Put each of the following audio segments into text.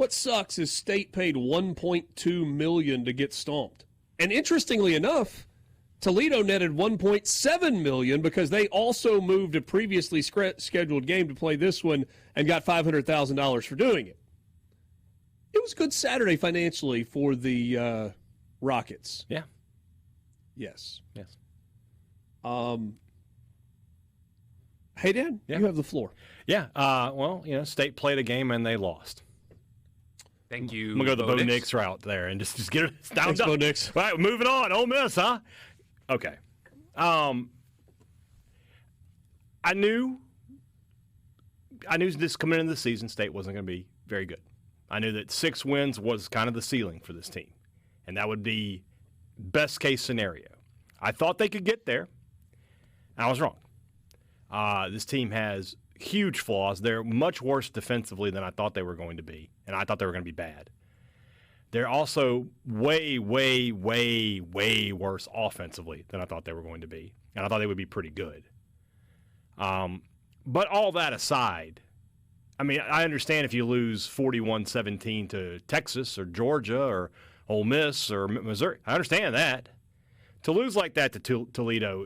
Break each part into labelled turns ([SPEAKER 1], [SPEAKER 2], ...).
[SPEAKER 1] What sucks is State paid $1.2 million to get stomped. And interestingly enough, Toledo netted $1.7 million because they also moved a previously scheduled game to play this one and got $500,000 for doing it. It was a good Saturday financially for the Rockets.
[SPEAKER 2] Yeah.
[SPEAKER 1] Yes.
[SPEAKER 2] Yes.
[SPEAKER 1] Hey, Dan, you have the floor.
[SPEAKER 2] Yeah. State played a game and they lost.
[SPEAKER 3] Thank you.
[SPEAKER 2] I'm going to go the Bo Nix route there and just get it down.
[SPEAKER 1] Thanks, Bo Nix.
[SPEAKER 2] All right, moving on. Ole Miss, huh? Okay. I knew this coming into the season, State wasn't going to be very good. I knew that 6 wins was kind of the ceiling for this team, and that would be best case scenario. I thought they could get there. I was wrong. This team has huge flaws. They're much worse defensively than I thought they were going to be, and I thought they were going to be bad. They're also way, way, way, way worse offensively than I thought they were going to be, and I thought they would be pretty good. But all that aside, I mean, I understand if you lose 41-17 to Texas or Georgia or Ole Miss or Missouri. I understand that. To lose like that to Toledo,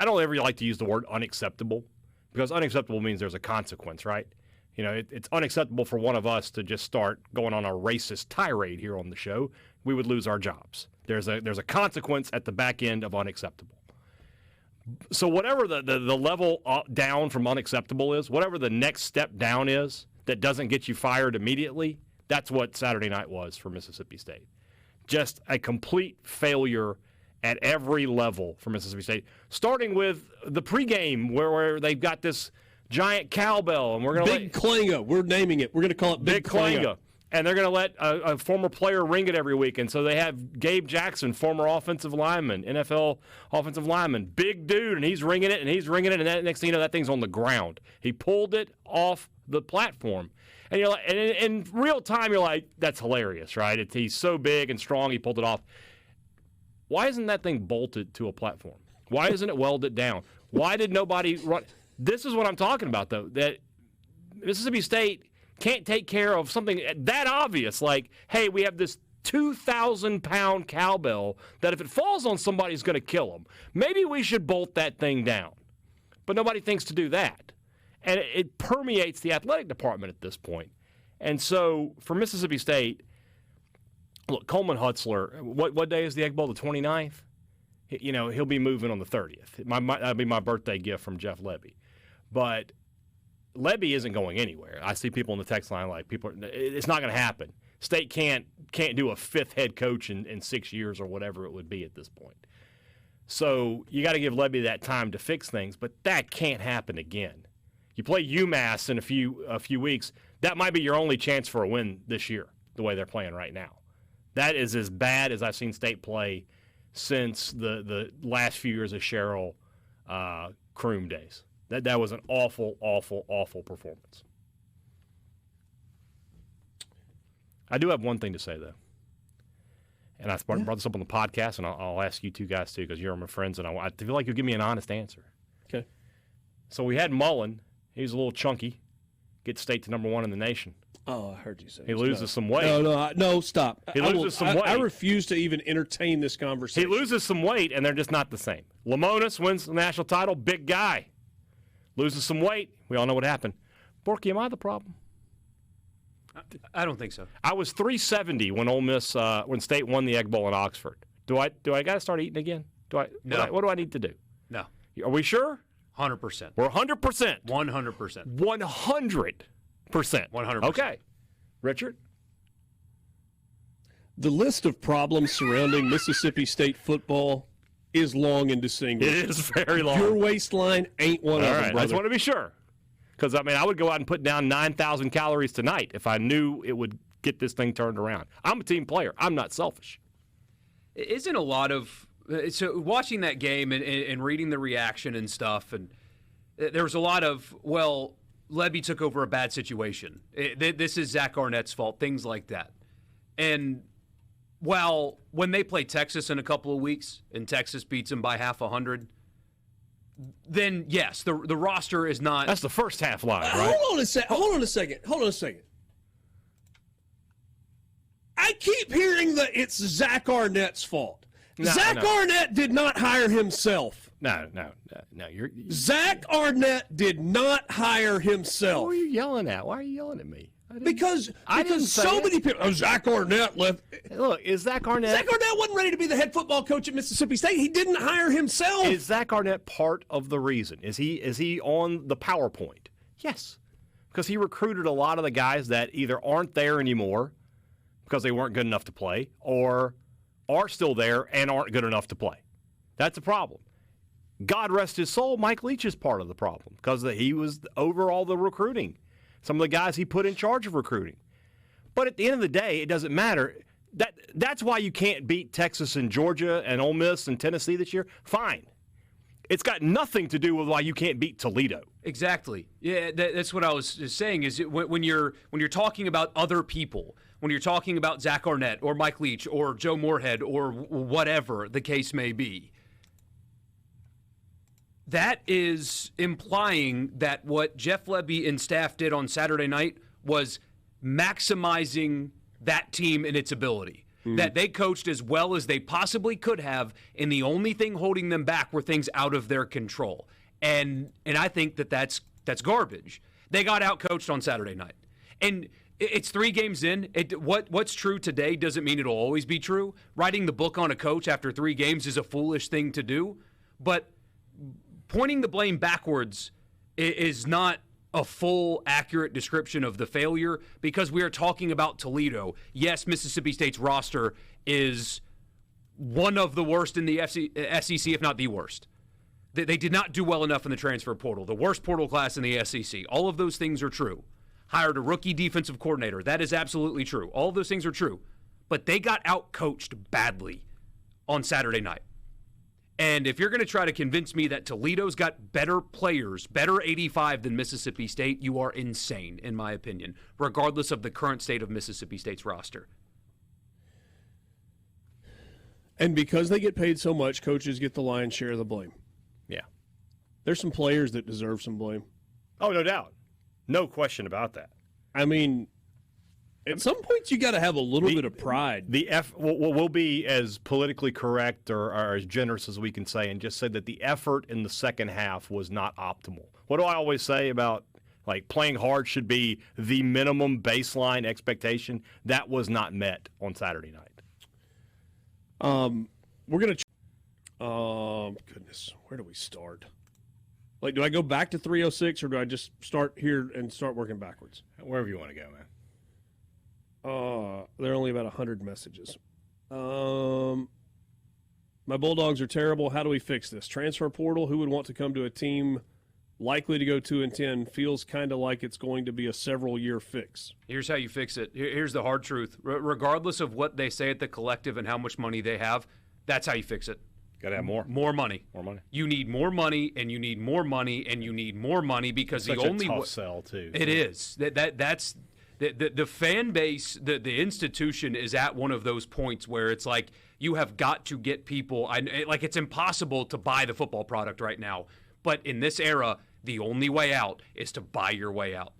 [SPEAKER 2] I don't ever like to use the word unacceptable because unacceptable means there's a consequence, right? You know, it's unacceptable for one of us to just start going on a racist tirade here on the show. We would lose our jobs. There's a consequence at the back end of unacceptable. So whatever the level down from unacceptable is, whatever the next step down is that doesn't get you fired immediately, that's what Saturday night was for Mississippi State. Just a complete failure at every level for Mississippi State, starting with the pregame where they've got this giant cowbell, and we're going to
[SPEAKER 1] Big Clinga. We're naming it. We're going to call it Big Clinga.
[SPEAKER 2] And they're going to let a former player ring it every week. And so they have Gabe Jackson, former offensive lineman, NFL offensive lineman, big dude, and he's ringing it, and that, next thing you know, that thing's on the ground. He pulled it off the platform. And you're like, and in real time, you're like, that's hilarious, right? He's so big and strong, he pulled it off. Why isn't that thing bolted to a platform? Why isn't it welded down? Why did nobody run? This is what I'm talking about, though, that Mississippi State can't take care of something that obvious, like, hey, we have this 2,000-pound cowbell that if it falls on somebody is going to kill them. Maybe we should bolt that thing down. But nobody thinks to do that. And it permeates the athletic department at this point. And so for Mississippi State, look, Coleman Hutzler, what day is the Egg Bowl, the 29th? You know, he'll be moving on the 30th. That'll be my birthday gift from Jeff Lebby. But Lebby isn't going anywhere. I see people in the text line like, it's not going to happen. State can't do a 5th head coach in 6 years or whatever it would be at this point. So you got to give Lebby that time to fix things, but that can't happen again. You play UMass in a few weeks. That might be your only chance for a win this year, the way they're playing right now. That is as bad as I've seen State play since the last few years of Cheryl Kroom days. That was an awful, awful, awful performance. I do have one thing to say, though. And I brought this up on the podcast, and I'll ask you two guys, too, because you're my friends, and I feel like you'll give me an honest answer.
[SPEAKER 1] Okay.
[SPEAKER 2] So we had Mullen. He's a little chunky. Gets State to number 1 in the nation.
[SPEAKER 1] Oh, I heard you say
[SPEAKER 2] he loses some weight.
[SPEAKER 1] No, stop.
[SPEAKER 2] He loses some weight.
[SPEAKER 1] I refuse to even entertain this conversation.
[SPEAKER 2] He loses some weight, and they're just not the same. Lamonis wins the national title, big guy. Loses some weight. We all know what happened. Borky, am I the problem?
[SPEAKER 3] I don't think so.
[SPEAKER 2] I was 370 when when State won the Egg Bowl in Oxford. Do I got to start eating again?
[SPEAKER 3] No.
[SPEAKER 2] What do I need to do?
[SPEAKER 3] No.
[SPEAKER 2] Are we sure?
[SPEAKER 3] 100%.
[SPEAKER 2] We're 100%.
[SPEAKER 3] 100%.
[SPEAKER 2] 100%.
[SPEAKER 3] 100%.
[SPEAKER 2] Okay. Richard?
[SPEAKER 1] The list of problems surrounding Mississippi State football is long and distinguished.
[SPEAKER 2] It is very long.
[SPEAKER 1] Your waistline ain't one of them, brother.
[SPEAKER 2] I just want to be sure. Because, I would go out and put down 9,000 calories tonight if I knew it would get this thing turned around. I'm a team player. I'm not selfish.
[SPEAKER 3] Isn't a lot of – so watching that game and reading the reaction and stuff, and there was a lot of, well, Lebby took over a bad situation. This is Zack Arnett's fault, things like that. And while when they play Texas in a couple of weeks and Texas beats them by 100, then yes, the roster is not.
[SPEAKER 2] That's the first half line, right?
[SPEAKER 1] Hold on a second. keep hearing that it's Zack Arnett's fault. Zack Arnett did not hire himself.
[SPEAKER 2] No.
[SPEAKER 1] Zack Arnett did not hire himself.
[SPEAKER 2] Who are you yelling at? Why are you yelling at me?
[SPEAKER 1] Because so many people. Oh, Zack Arnett left.
[SPEAKER 2] Look, is Zack Arnett?
[SPEAKER 1] Zack Arnett wasn't ready to be the head football coach at Mississippi State. He didn't hire himself.
[SPEAKER 2] Is Zack Arnett part of the reason? Is he on the PowerPoint? Yes, because he recruited a lot of the guys that either aren't there anymore because they weren't good enough to play, or are still there and aren't good enough to play. That's a problem. God rest his soul, Mike Leach is part of the problem because he was over all the recruiting. Some of the guys he put in charge of recruiting. But at the end of the day, it doesn't matter. That's why you can't beat Texas and Georgia and Ole Miss and Tennessee this year. Fine. It's got nothing to do with why you can't beat Toledo.
[SPEAKER 3] Exactly. Yeah, that's what I was just saying. Is when you're talking about other people, when you're talking about Zack Arnett or Mike Leach or Joe Moorhead or whatever the case may be, that is implying that what Jeff Lebby and staff did on Saturday night was maximizing that team and its ability. That they coached as well as they possibly could have, and the only thing holding them back were things out of their control. And I think that's garbage. They got out-coached on Saturday night. And it's 3 games in. What's true today doesn't mean it'll always be true. Writing the book on a coach after 3 games is a foolish thing to do. But pointing the blame backwards is not a full, accurate description of the failure because we are talking about Toledo. Yes, Mississippi State's roster is one of the worst in the SEC, if not the worst. They did not do well enough in the transfer portal, the worst portal class in the SEC. All of those things are true. Hired a rookie defensive coordinator. That is absolutely true. All of those things are true. But they got out-coached badly on Saturday night. And if you're going to try to convince me that Toledo's got better players, better 85 than Mississippi State, you are insane, in my opinion, regardless of the current state of Mississippi State's roster.
[SPEAKER 1] And because they get paid so much, coaches get the lion's share of the blame.
[SPEAKER 2] Yeah.
[SPEAKER 1] There's some players that deserve some blame.
[SPEAKER 2] Oh, no doubt. No question about that.
[SPEAKER 1] I mean, at some points you got to have a little bit of pride.
[SPEAKER 2] We'll be as politically correct or as generous as we can say and just say that the effort in the second half was not optimal. What do I always say about like playing hard should be the minimum baseline expectation? That was not met on Saturday night.
[SPEAKER 1] We're going to goodness, where do we start? Like, do I go back to 306 or do I just start here and start working backwards?
[SPEAKER 2] Wherever you want to go, man.
[SPEAKER 1] There are only about 100 messages. My Bulldogs are terrible. How do we fix this? Transfer portal, who would want to come to a team likely to go 2-10, feels kind of like it's going to be a several-year fix.
[SPEAKER 3] Here's how you fix it. Here's the hard truth. Regardless of what they say at the collective and how much money they have, that's how you fix it.
[SPEAKER 2] Got to have more.
[SPEAKER 3] More money.
[SPEAKER 2] More money.
[SPEAKER 3] You need more money, and you need more money, and you need more money because
[SPEAKER 2] it's
[SPEAKER 3] the only
[SPEAKER 2] a tough sell too.
[SPEAKER 3] It is. That's the fan base, the institution is at one of those points where it's like you have got to get people. Like it's impossible to buy the football product right now. But in this era, the only way out is to buy your way out.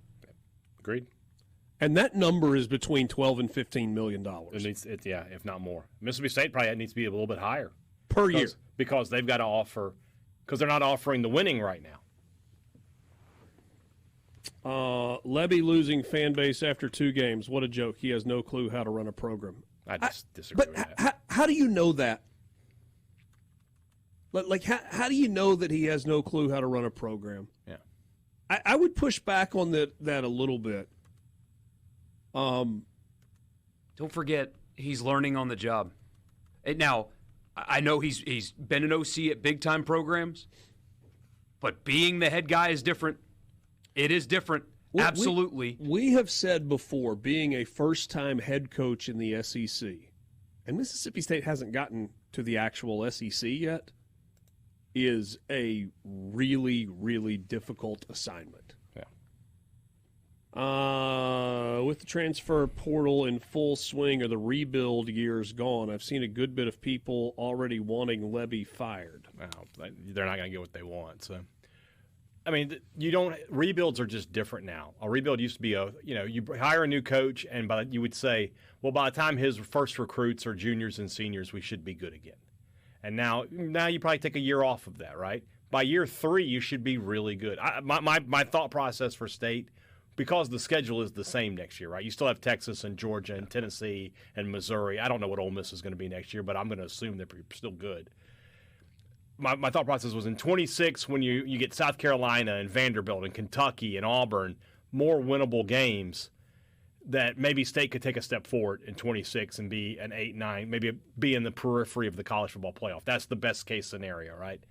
[SPEAKER 2] Agreed.
[SPEAKER 1] And that number is between $12 and $15 million.
[SPEAKER 2] Yeah, if not more. Mississippi State probably needs to be a little bit higher
[SPEAKER 1] per year
[SPEAKER 2] because they've got to offer because they're not offering the winning right now.
[SPEAKER 1] Lebby losing fan base after 2 games. What a joke. He has no clue how to run a program.
[SPEAKER 2] I just disagree with that.
[SPEAKER 1] How do you know that? Like, how do you know that he has no clue how to run a program?
[SPEAKER 2] Yeah.
[SPEAKER 1] I would push back on that a little bit.
[SPEAKER 3] Don't forget, he's learning on the job. Now, I know he's been an OC at big-time programs, but being the head guy is different. It is different, absolutely.
[SPEAKER 1] We have said before, being a first-time head coach in the SEC, and Mississippi State hasn't gotten to the actual SEC yet, is a really, really difficult assignment.
[SPEAKER 2] Yeah.
[SPEAKER 1] With the transfer portal in full swing or the rebuild years gone, I've seen a good bit of people already wanting Lebby fired.
[SPEAKER 2] Well, they're not going to get what they want, so... I mean, rebuilds are just different now. A rebuild used to be you hire a new coach, and you would say, well, by the time his first recruits are juniors and seniors, we should be good again. And now you probably take a year off of that, right? By year 3, you should be really good. My thought process for State, because the schedule is the same next year, right? You still have Texas and Georgia and Tennessee and Missouri. I don't know what Ole Miss is going to be next year, but I'm going to assume they're still good. My thought process was in 26 when you get South Carolina and Vanderbilt and Kentucky and Auburn, more winnable games, that maybe State could take a step forward in 26 and be an 8-9, maybe be in the periphery of the college football playoff. That's the best case scenario, right?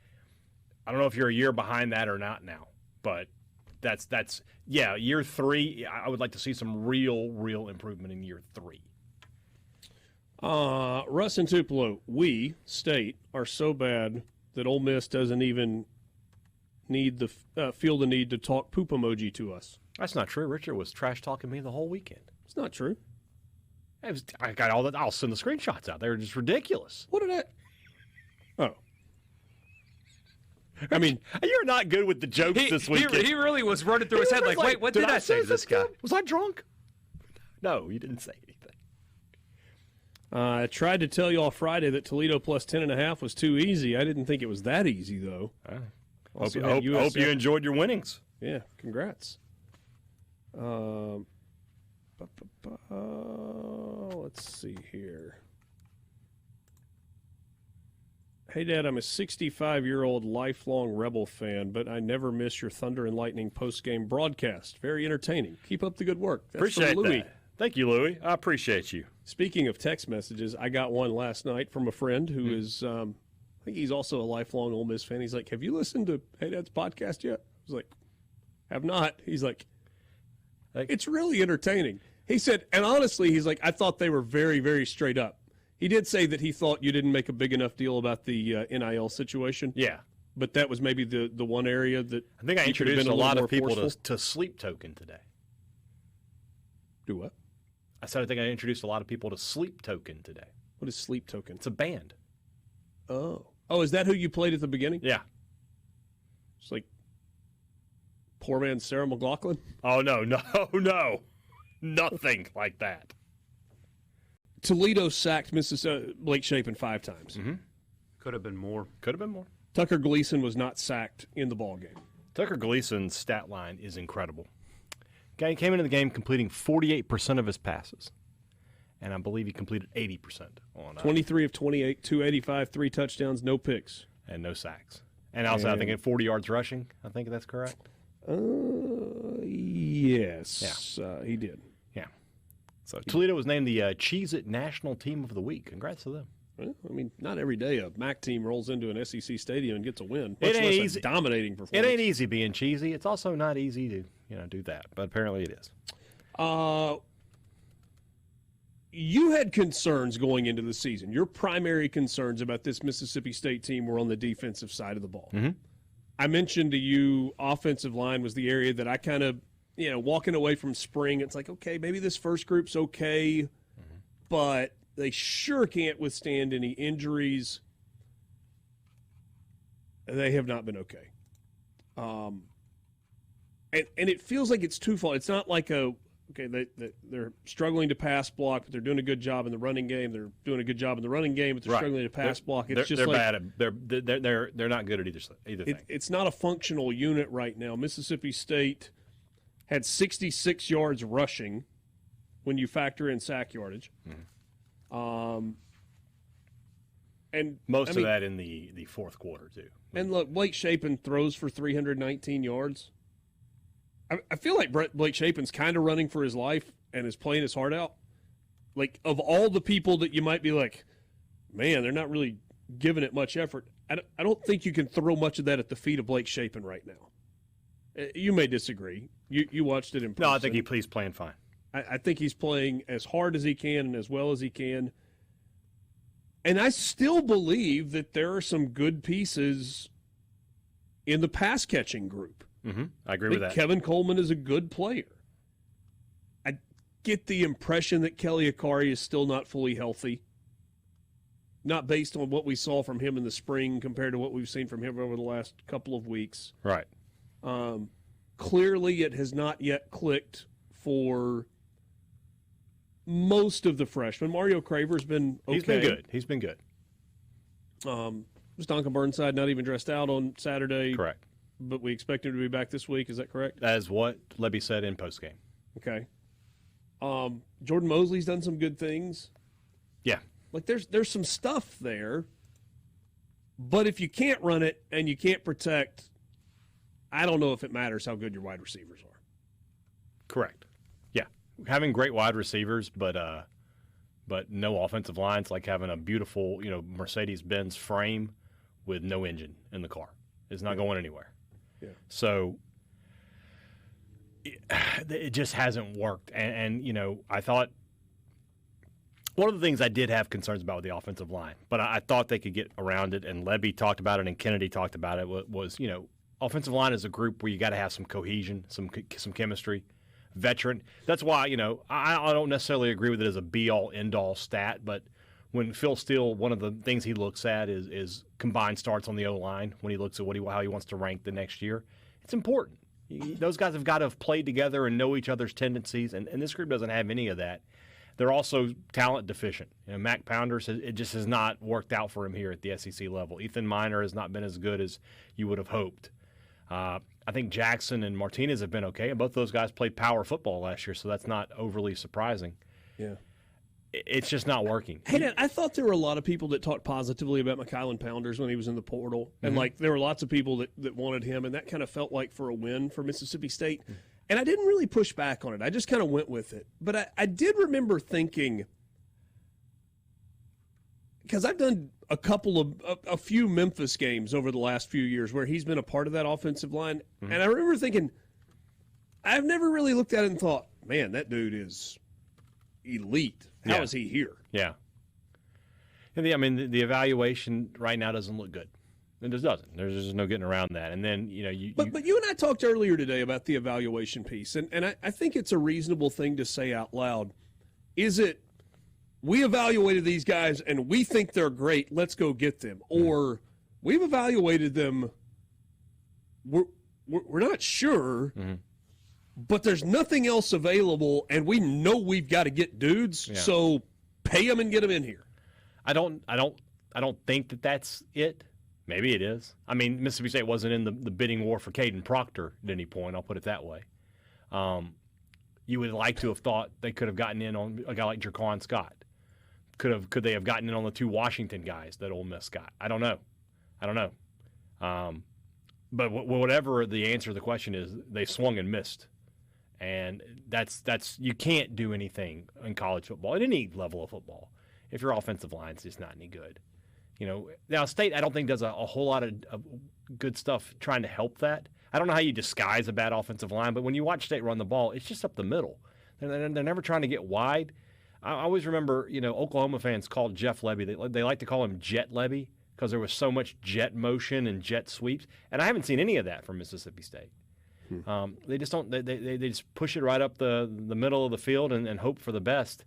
[SPEAKER 2] I don't know if you're a year behind that or not now, but that's year 3. I would like to see some real improvement in year 3.
[SPEAKER 1] Russ and Tupelo, we, State, are so bad that Ole Miss doesn't even feel the need to talk poop emoji to us.
[SPEAKER 2] That's not true. Richard was trash talking me the whole weekend.
[SPEAKER 1] It's not true.
[SPEAKER 2] I got all that. I'll send the screenshots out. They were just ridiculous.
[SPEAKER 1] What did I? Oh. I mean,
[SPEAKER 2] you're not good with the jokes this weekend.
[SPEAKER 3] He really was running through his head like, wait, what did I say to this guy?
[SPEAKER 2] Was I drunk? No, you didn't say anything.
[SPEAKER 1] I tried to tell you all Friday that Toledo plus 10.5 was too easy. I didn't think it was that easy, though.
[SPEAKER 2] Hope you enjoyed your winnings.
[SPEAKER 1] Yeah, congrats. Let's see here. Hey, Dad, I'm a 65-year-old lifelong Rebel fan, but I never miss your Thunder and Lightning post-game broadcast. Very entertaining. Keep up the good work. That's
[SPEAKER 2] appreciate
[SPEAKER 1] from Louis.
[SPEAKER 2] That. Thank you, Louis. I appreciate you.
[SPEAKER 1] Speaking of text messages, I got one last night from a friend who is, I think he's also a lifelong Ole Miss fan. He's like, have you listened to Hey Dad's podcast yet? I was like, have not. He's like, it's really entertaining. He said, and honestly, he's like, I thought they were very, very straight up. He did say that he thought you didn't make a big enough deal about the NIL situation.
[SPEAKER 2] Yeah.
[SPEAKER 1] But that was maybe the one area that
[SPEAKER 2] I think I introduced a lot of people to Sleep Token today.
[SPEAKER 1] Do what?
[SPEAKER 2] I said I think I introduced a lot of people to Sleep Token today.
[SPEAKER 1] What is Sleep Token?
[SPEAKER 2] It's a band.
[SPEAKER 1] Oh, is that who you played at the beginning?
[SPEAKER 2] Yeah.
[SPEAKER 1] It's like poor man Sarah McLachlan?
[SPEAKER 2] Oh, no. Nothing like that.
[SPEAKER 1] Toledo sacked Blake Shapen 5 times.
[SPEAKER 2] Mm-hmm.
[SPEAKER 3] Could have been more.
[SPEAKER 1] Tucker Gleason was not sacked in the ballgame.
[SPEAKER 2] Tucker Gleason's stat line is incredible. Guy came into the game completing 48% of his passes. And I believe he completed 80% on
[SPEAKER 1] 23 of 28, 285, 3 touchdowns, no picks.
[SPEAKER 2] And no sacks. And also, I think, at 40 yards rushing. I think that's correct.
[SPEAKER 1] Yes.
[SPEAKER 2] Yeah.
[SPEAKER 1] He did.
[SPEAKER 2] Yeah. So Toledo was named the Cheez-It National Team of the Week. Congrats to them.
[SPEAKER 1] Well, I mean, not every day a MAC team rolls into an SEC stadium and gets a win.
[SPEAKER 2] It ain't
[SPEAKER 1] easy. A dominating performance.
[SPEAKER 2] It ain't easy being cheesy. It's also not easy to do that, but apparently it is.
[SPEAKER 1] You had concerns going into the season. Your primary concerns about this Mississippi State team were on the defensive side of the ball.
[SPEAKER 2] Mm-hmm.
[SPEAKER 1] I mentioned to you offensive line was the area that I kind of, walking away from spring, it's like, okay, maybe this first group's okay, but they sure can't withstand any injuries. They have not been okay. And it feels like it's twofold. It's not like they're struggling to pass block, but they're doing a good job in the running game. They're doing a good job in the running game, but they're struggling to pass block. It's just
[SPEAKER 2] they're
[SPEAKER 1] like
[SPEAKER 2] bad. They're not good at either thing.
[SPEAKER 1] It's not a functional unit right now. Mississippi State had 66 yards rushing when you factor in sack yardage.
[SPEAKER 2] Mm-hmm.
[SPEAKER 1] And
[SPEAKER 2] most of that in the fourth quarter too.
[SPEAKER 1] And look, Blake Shapen throws for 319 yards. I feel like Blake Shapen's kind of running for his life and is playing his heart out. Like, of all the people that you might be like, man, they're not really giving it much effort, I don't think you can throw much of that at the feet of Blake Shapen right now. You may disagree. You watched it in person.
[SPEAKER 2] No, I think he's playing fine.
[SPEAKER 1] I think he's playing as hard as he can and as well as he can. And I still believe that there are some good pieces in the pass-catching group.
[SPEAKER 2] Mm-hmm. I agree with that.
[SPEAKER 1] Kevin Coleman is a good player. I get the impression that Kelly Akari is still not fully healthy. Not based on what we saw from him in the spring compared to what we've seen from him over the last couple of weeks.
[SPEAKER 2] Right.
[SPEAKER 1] Clearly, it has not yet clicked for most of the freshmen. Mario Craver's been okay.
[SPEAKER 2] He's been good.
[SPEAKER 1] Was Donan Burnside not even dressed out on Saturday?
[SPEAKER 2] Correct.
[SPEAKER 1] But we expect him to be back this week. Is that correct?
[SPEAKER 2] That is what Lebby said in postgame.
[SPEAKER 1] Okay. Jordan Mosley's done some good things.
[SPEAKER 2] Yeah.
[SPEAKER 1] Like there's some stuff there. But if you can't run it and you can't protect, I don't know if it matters how good your wide receivers are.
[SPEAKER 2] Correct. Yeah. Having great wide receivers, but no offensive lines, like having a beautiful, Mercedes-Benz frame with no engine in the car. It's not going anywhere.
[SPEAKER 1] Yeah.
[SPEAKER 2] So it just hasn't worked. And I thought one of the things I did have concerns about with the offensive line, but I thought they could get around it, and Lebby talked about it and Kennedy talked about it, was offensive line is a group where you got to have some cohesion, some chemistry. Veteran. That's why, I don't necessarily agree with it as a be-all, end-all stat, but when Phil Steele, one of the things he looks at is combined starts on the O-line when he looks at how he wants to rank the next year. It's important. Those guys have got to have played together and know each other's tendencies, and this group doesn't have any of that. They're also talent deficient. Mac Pounders, it just has not worked out for him here at the SEC level. Ethan Minor has not been as good as you would have hoped. I think Jackson and Martinez have been okay, and both those guys played power football last year, so that's not overly surprising.
[SPEAKER 1] Yeah.
[SPEAKER 2] It's just not working.
[SPEAKER 1] Hey, Dan, I thought there were a lot of people that talked positively about McKylan Pounders when he was in the portal, and there were lots of people that wanted him, and that kind of felt like for a win for Mississippi State. And I didn't really push back on it. I just kind of went with it. But I did remember thinking, because I've done a few Memphis games over the last few years where he's been a part of that offensive line, and I remember thinking, I've never really looked at it and thought, man, that dude is elite. How is he here?
[SPEAKER 2] Yeah. And the evaluation right now doesn't look good. It just doesn't. There's just no getting around that. And then, But you and I talked earlier today about the evaluation piece, and I think it's a reasonable thing to say out loud. Is it, we evaluated these guys and we think they're great, let's go get them. Or we've evaluated them, we're not sure, but there's nothing else available and we know we've got to get dudes, so pay them and get them in here. I don't think that that's it. Maybe it is. Mississippi State wasn't in the bidding war for Kaden Proctor at any point, I'll put it that way. You would like to have thought they could have gotten in on a guy like Jerquan Scott. Could they have gotten in on the two Washington guys that Ole Miss got? I don't know. But whatever the answer to the question is, they swung and missed. And that's you can't do anything in college football, at any level of football, if your offensive line's just not any good. Now State, I don't think does a whole lot of good stuff trying to help that. I don't know how you disguise a bad offensive line, but when you watch State run the ball, it's just up the middle. They're never trying to get wide. I always remember, Oklahoma fans called Jeff Lebby. They like to call him Jet Lebby because there was so much jet motion and jet sweeps, and I haven't seen any of that from Mississippi State. They just don't. They just push it right up the middle of the field and hope for the best.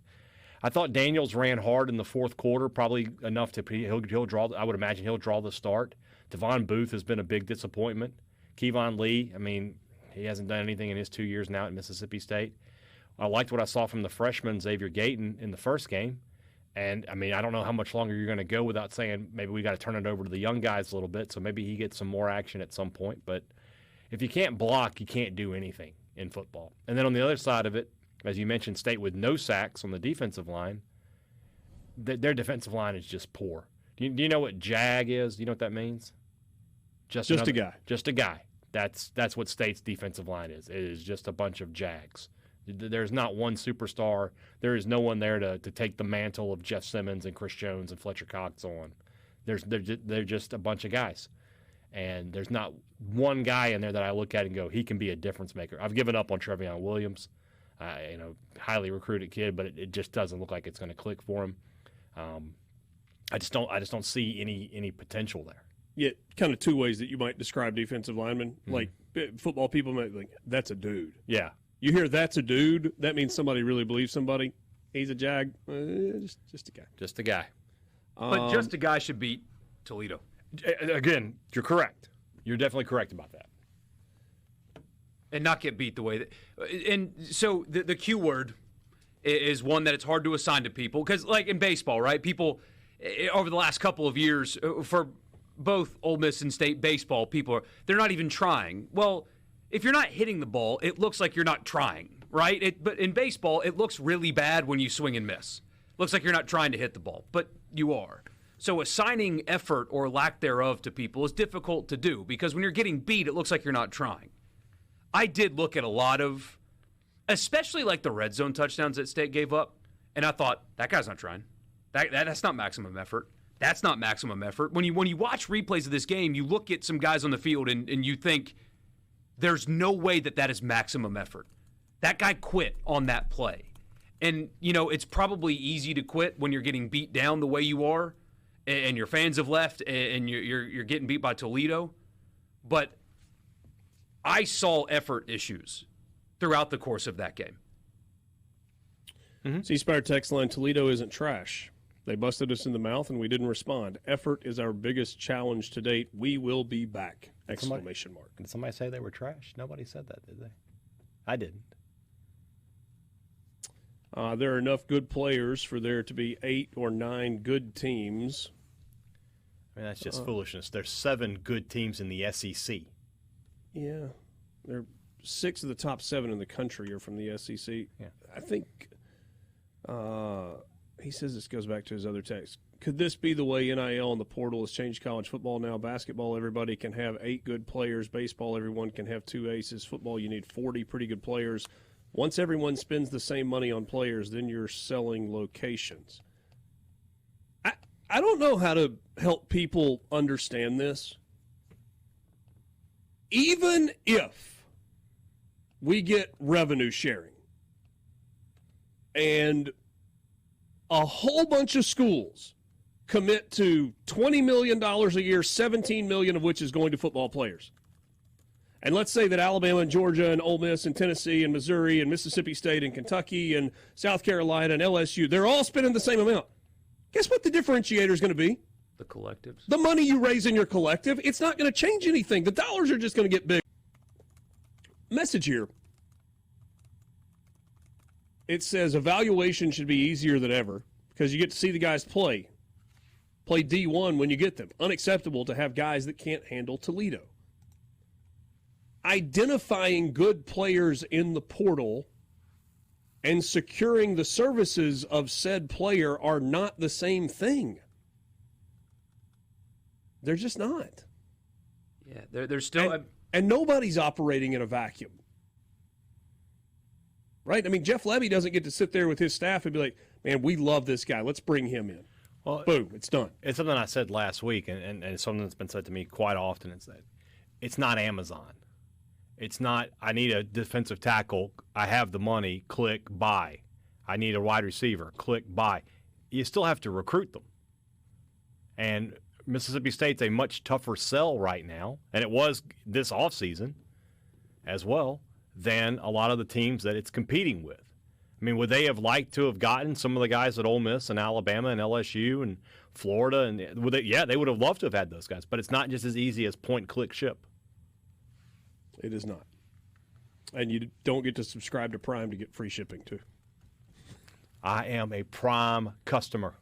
[SPEAKER 2] I thought Daniels ran hard in the fourth quarter, probably enough to he'll draw. I would imagine he'll draw the start. Devon Booth has been a big disappointment. Kevon Lee, he hasn't done anything in his 2 years now at Mississippi State. I liked what I saw from the freshman Xavier Gayton in the first game, and I don't know how much longer you're going to go without saying maybe we got to turn it over to the young guys a little bit. So maybe he gets some more action at some point. But if you can't block, you can't do anything in football. And then on the other side of it, as you mentioned, State with no sacks on the defensive line, their defensive line is just poor. Do you know what JAG is? Do you know what that means? Just
[SPEAKER 1] a guy.
[SPEAKER 2] Just a guy. That's what State's defensive line is. It is just a bunch of JAGs. There's not one superstar. There is no one there to take the mantle of Jeff Simmons and Chris Jones and Fletcher Cox on. They're just a bunch of guys. And there's not one guy in there that I look at and go, he can be a difference maker. I've given up on Trevion Williams. Highly recruited kid, but it just doesn't look like it's going to click for him. I just don't see any potential there.
[SPEAKER 1] Yeah, kind of two ways that you might describe defensive linemen. Like football people might think, that's a dude.
[SPEAKER 2] Yeah.
[SPEAKER 1] You hear that's a dude, that means somebody really believes somebody. He's a Jag. Just a guy.
[SPEAKER 2] Just a guy.
[SPEAKER 3] But just a guy should beat Toledo.
[SPEAKER 2] Again, you're correct. You're definitely correct about that.
[SPEAKER 3] and not get beat the way that. And so the Q word is one that it's hard to assign to people because, like in baseball, right? People over the last couple of years for both Ole Miss and State baseball, they're not even trying. Well, if you're not hitting the ball, it looks like you're not trying, right? But in baseball, it looks really bad when you swing and miss. Looks like you're not trying to hit the ball, but you are. So assigning effort or lack thereof to people is difficult to do because when you're getting beat, it looks like you're not trying. I did look at a lot of, especially like the red zone touchdowns that State gave up, and I thought, that guy's not trying. That's not maximum effort. That's not maximum effort. When you watch replays of this game, you look at some guys on the field and you think, there's no way that is maximum effort. That guy quit on that play. And, it's probably easy to quit when you're getting beat down the way you are and your fans have left and you're getting beat by Toledo. But I saw effort issues throughout the course of that game.
[SPEAKER 1] Mm-hmm. C-Spire text line, Toledo isn't trash. They busted us in the mouth and we didn't respond. Effort is our biggest challenge to date. We will be back! Exclamation mark.
[SPEAKER 4] Did somebody say they were trash? Nobody said that, did they? I didn't.
[SPEAKER 1] There are enough good players for there to be 8 or 9 good teams.
[SPEAKER 4] I mean, that's just foolishness. There's 7 good teams in the SEC.
[SPEAKER 1] Yeah. 6 of the top 7 in the country are from the SEC.
[SPEAKER 4] Yeah.
[SPEAKER 1] I think he says this goes back to his other text. Could this be the way NIL and the portal has changed college football now? Basketball, everybody can have 8 good players. Baseball, everyone can have 2 aces. Football, you need 40 pretty good players. Once everyone spends the same money on players, then you're selling locations. I don't know how to help people understand this. Even if we get revenue sharing and a whole bunch of schools commit to $20 million a year, $17 million of which is going to football players. And let's say that Alabama and Georgia and Ole Miss and Tennessee and Missouri and Mississippi State and Kentucky and South Carolina and LSU, they're all spending the same amount. Guess what the differentiator is going to be?
[SPEAKER 3] The collectives.
[SPEAKER 1] The money you raise in your collective. It's not going to change anything. The dollars are just going to get big. Message here. It says evaluation should be easier than ever because you get to see the guys play D1 when you get them. Unacceptable to have guys that can't handle Toledo. Identifying good players in the portal and securing the services of said player are not the same thing. They're just not.
[SPEAKER 3] Yeah, they're still...
[SPEAKER 1] And nobody's operating in a vacuum. Right? I mean, Jeff Levy doesn't get to sit there with his staff and be like, man, we love this guy. Let's bring him in. Well, boom, it's done.
[SPEAKER 4] It's something I said last week, and it's something that's been said to me quite often. It's that it's not Amazon. It's not, I need a defensive tackle. I have the money. Click, buy. I need a wide receiver. Click, buy. You still have to recruit them. And Mississippi State's a much tougher sell right now, and it was this offseason as well, than a lot of the teams that it's competing with. I mean, would they have liked to have gotten some of the guys at Ole Miss and Alabama and LSU and Florida? And they would have loved to have had those guys, but it's not just as easy as point, click, ship.
[SPEAKER 1] It is not. And you don't get to subscribe to Prime to get free shipping, too.
[SPEAKER 4] I am a Prime customer.